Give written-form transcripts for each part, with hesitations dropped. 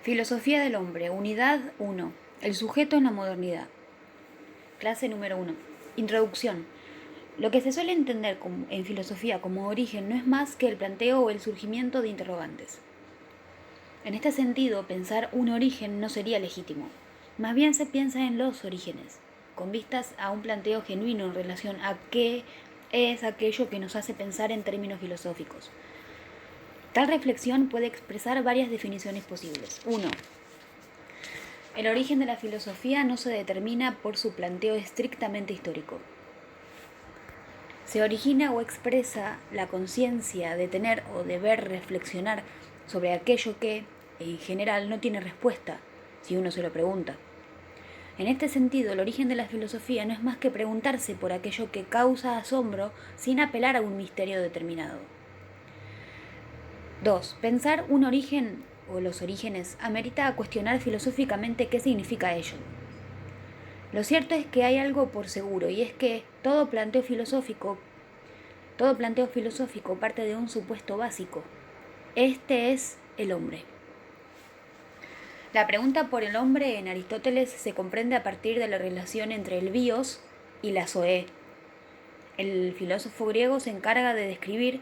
Filosofía del hombre, unidad 1. El sujeto en la modernidad. Clase número 1. Introducción. Lo que se suele entender en filosofía como origen no es más que el planteo o el surgimiento de interrogantes. En este sentido, pensar un origen no sería legítimo. Más bien se piensa en los orígenes, con vistas a un planteo genuino en relación a qué es aquello que nos hace pensar en términos filosóficos. Tal reflexión puede expresar varias definiciones posibles. 1. El origen de la filosofía no se determina por su planteo estrictamente histórico. Se origina o expresa la conciencia de tener o deber reflexionar sobre aquello que, en general, no tiene respuesta, si uno se lo pregunta. En este sentido, el origen de la filosofía no es más que preguntarse por aquello que causa asombro sin apelar a un misterio determinado. 2. Pensar un origen o los orígenes amerita cuestionar filosóficamente qué significa ello. Lo cierto es que hay algo por seguro, y es que todo planteo filosófico parte de un supuesto básico. Este es el hombre. La pregunta por el hombre en Aristóteles se comprende a partir de la relación entre el bios y la zoé. El filósofo griego se encarga de describir,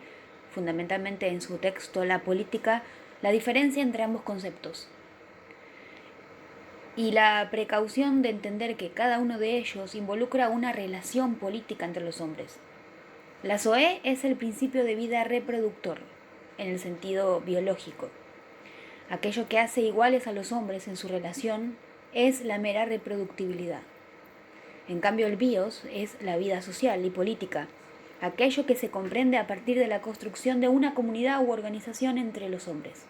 fundamentalmente en su texto La Política, la diferencia entre ambos conceptos y la precaución de entender que cada uno de ellos involucra una relación política entre los hombres. La zoé es el principio de vida reproductor, en el sentido biológico. Aquello que hace iguales a los hombres en su relación es la mera reproductibilidad. En cambio, el bios es la vida social y política, aquello que se comprende a partir de la construcción de una comunidad u organización entre los hombres.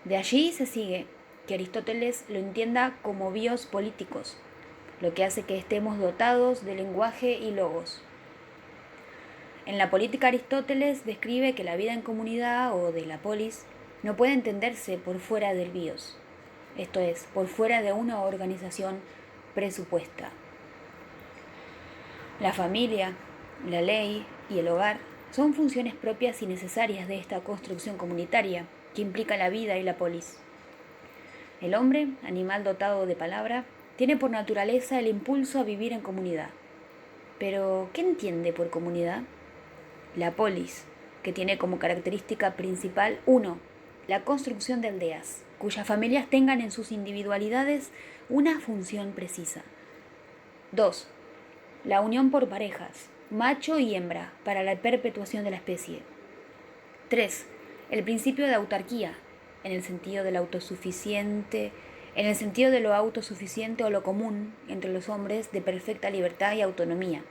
De allí se sigue que Aristóteles lo entienda como bios políticos, lo que hace que estemos dotados de lenguaje y logos. En la política, Aristóteles describe que la vida en comunidad o de la polis no puede entenderse por fuera del bios, esto es, por fuera de una organización presupuesta. La familia, la ley y el hogar son funciones propias y necesarias de esta construcción comunitaria que implica la vida y la polis. El hombre, animal dotado de palabra, tiene por naturaleza el impulso a vivir en comunidad. Pero, ¿qué entiende por comunidad? La polis, que tiene como característica principal 1. La construcción de aldeas, cuyas familias tengan en sus individualidades una función precisa. 2. La unión por parejas, macho y hembra, para la perpetuación de la especie. 3. El principio de autarquía, en el sentido de lo autosuficiente o lo común entre los hombres de perfecta libertad y autonomía.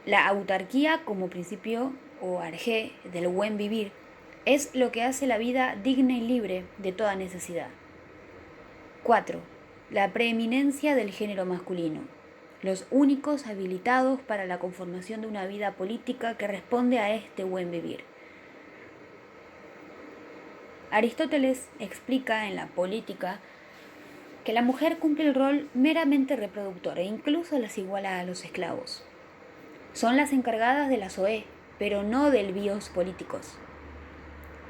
La autarquía como principio o arjé del buen vivir es lo que hace la vida digna y libre de toda necesidad. 4. La preeminencia del género masculino, los únicos habilitados para la conformación de una vida política que responde a este buen vivir. Aristóteles explica en La Política que la mujer cumple el rol meramente reproductor e incluso las iguala a los esclavos. Son las encargadas de la zoé, pero no del bios políticos.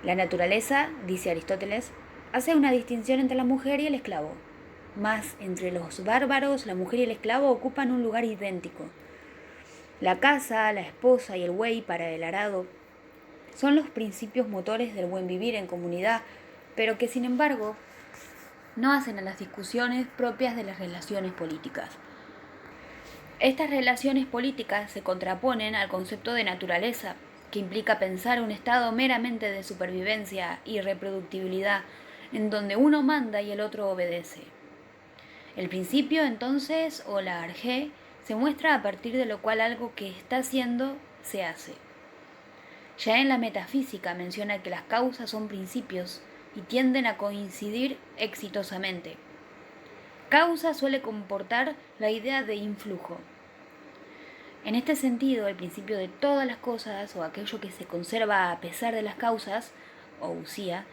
La naturaleza, dice Aristóteles, hace una distinción entre la mujer y el esclavo. Mas entre los bárbaros, la mujer y el esclavo ocupan un lugar idéntico. La casa, la esposa y el buey para el arado son los principios motores del buen vivir en comunidad, pero que sin embargo no hacen a las discusiones propias de las relaciones políticas. Estas relaciones políticas se contraponen al concepto de naturaleza, que implica pensar un estado meramente de supervivencia y reproductibilidad, en donde uno manda y el otro obedece. El principio, entonces, o la arjé, se muestra a partir de lo cual algo que está haciendo se hace. Ya en la metafísica menciona que las causas son principios y tienden a coincidir exitosamente. Causa suele comportar la idea de influjo. En este sentido, el principio de todas las cosas, o aquello que se conserva a pesar de las causas, o usía,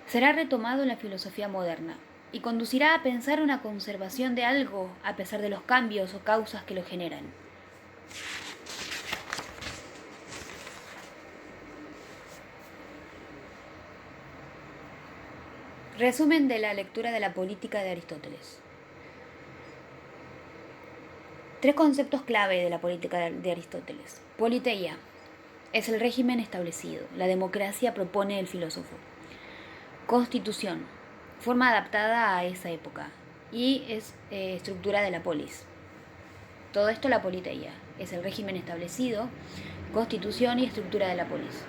será retomado en la filosofía moderna y conducirá a pensar una conservación de algo a pesar de los cambios o causas que lo generan. Resumen de la lectura de la política de Aristóteles. 3 conceptos clave de la política de Aristóteles. Politeia es el régimen establecido. La democracia propone el filósofo. Constitución, forma adaptada a esa época. Y es estructura de la polis. Todo esto la politeia. Es el régimen establecido, constitución y estructura de la polis.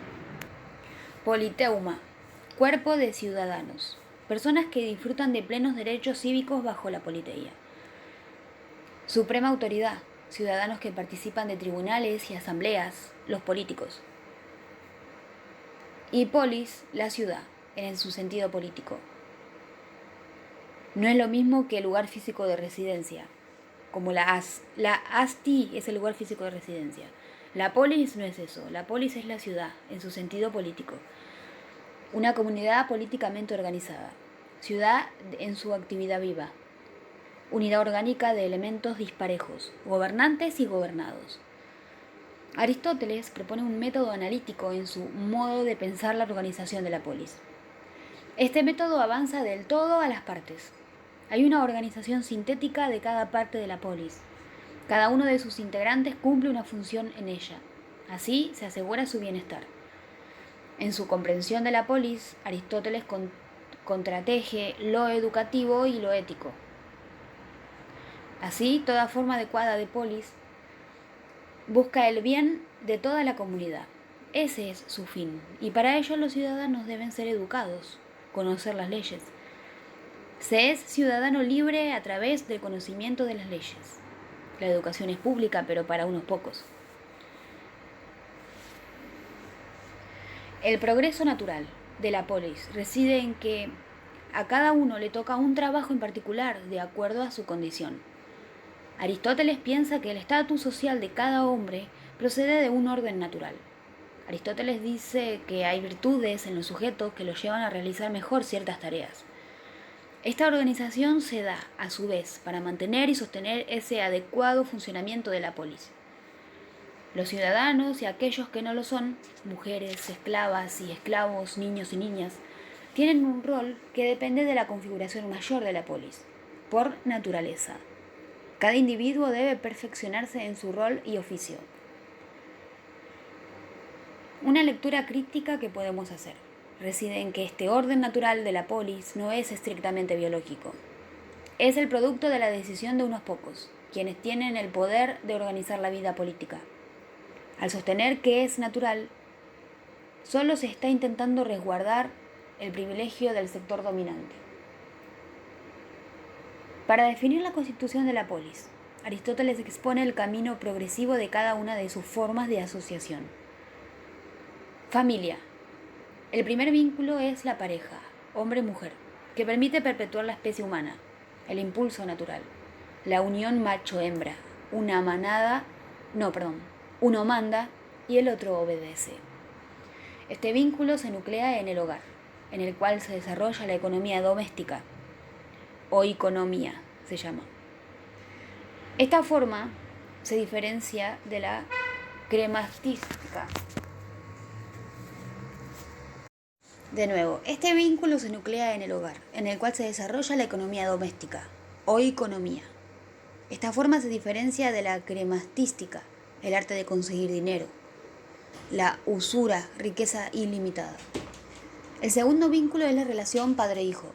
Politeuma, cuerpo de ciudadanos. Personas que disfrutan de plenos derechos cívicos bajo la politeia. Suprema autoridad, ciudadanos que participan de tribunales y asambleas, los políticos. Y polis, la ciudad, en su sentido político. No es lo mismo que el lugar físico de residencia, como la asti es el lugar físico de residencia. La polis no es eso, la polis es la ciudad, en su sentido político. Una comunidad políticamente organizada, ciudad en su actividad viva. Unidad orgánica de elementos disparejos, gobernantes y gobernados. Aristóteles propone un método analítico en su modo de pensar la organización de la polis. Este método avanza del todo a las partes. Hay una organización sintética de cada parte de la polis. Cada uno de sus integrantes cumple una función en ella. Así se asegura su bienestar. En su comprensión de la polis, Aristóteles contrateje lo educativo y lo ético. Así, toda forma adecuada de polis busca el bien de toda la comunidad. Ese es su fin, y para ello los ciudadanos deben ser educados, conocer las leyes. Se es ciudadano libre a través del conocimiento de las leyes. La educación es pública, pero para unos pocos. El progreso natural de la polis reside en que a cada uno le toca un trabajo en particular de acuerdo a su condición. Aristóteles piensa que el estatus social de cada hombre procede de un orden natural. Aristóteles dice que hay virtudes en los sujetos que los llevan a realizar mejor ciertas tareas. Esta organización se da, a su vez, para mantener y sostener ese adecuado funcionamiento de la polis. Los ciudadanos y aquellos que no lo son, mujeres, esclavas y esclavos, niños y niñas, tienen un rol que depende de la configuración mayor de la polis, por naturaleza. Cada individuo debe perfeccionarse en su rol y oficio. Una lectura crítica que podemos hacer reside en que este orden natural de la polis no es estrictamente biológico. Es el producto de la decisión de unos pocos, quienes tienen el poder de organizar la vida política. Al sostener que es natural, solo se está intentando resguardar el privilegio del sector dominante. Para definir la constitución de la polis, Aristóteles expone el camino progresivo de cada una de sus formas de asociación. Familia. El primer vínculo es la pareja, hombre-mujer, que permite perpetuar la especie humana, el impulso natural, la unión macho-hembra, uno manda y el otro obedece. Este vínculo se nuclea en el hogar, en el cual se desarrolla la economía doméstica, oikonomía se llama. Esta forma se diferencia de la crematística. De nuevo, este vínculo se nuclea en el hogar, en el cual se desarrolla la economía doméstica, oikonomía. Esta forma se diferencia de la crematística, el arte de conseguir dinero, la usura, riqueza ilimitada. El segundo vínculo es la relación padre-hijo.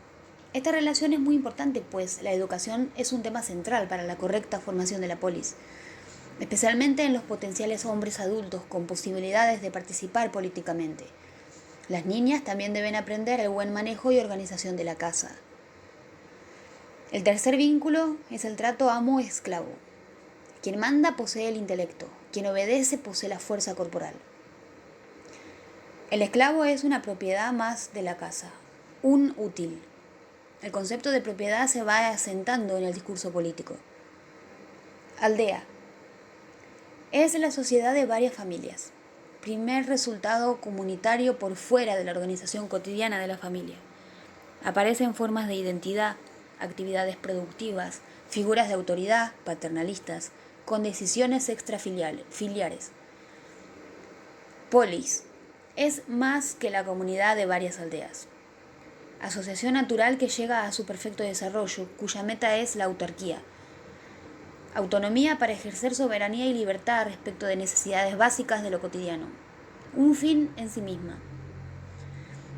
Esta relación es muy importante, pues la educación es un tema central para la correcta formación de la polis, especialmente en los potenciales hombres adultos con posibilidades de participar políticamente. Las niñas también deben aprender el buen manejo y organización de la casa. El tercer vínculo es el trato amo-esclavo. Quien manda posee el intelecto, quien obedece posee la fuerza corporal. El esclavo es una propiedad más de la casa, un útil. El concepto de propiedad se va asentando en el discurso político. Aldea. Es la sociedad de varias familias. Primer resultado comunitario por fuera de la organización cotidiana de la familia. Aparecen formas de identidad, actividades productivas, figuras de autoridad, paternalistas, con decisiones extrafiliares. Polis. Es más que la comunidad de varias aldeas. asociación natural que llega a su perfecto desarrollo, cuya meta es la autarquía. Autonomía para ejercer soberanía y libertad respecto de necesidades básicas de lo cotidiano. Un fin en sí misma.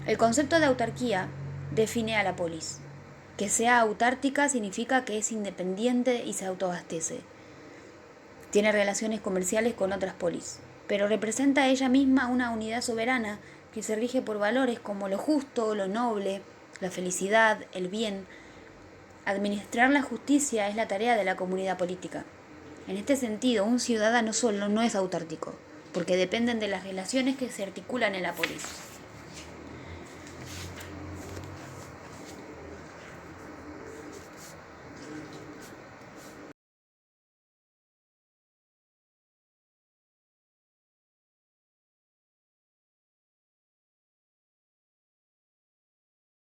El concepto de autarquía define a la polis. Que sea autártica significa que es independiente y se autoabastece. Tiene relaciones comerciales con otras polis, pero representa ella misma una unidad soberana que se rige por valores como lo justo, lo noble, la felicidad, el bien. Administrar la justicia es la tarea de la comunidad política. En este sentido, un ciudadano solo no es autártico, porque dependen de las relaciones que se articulan en la polis.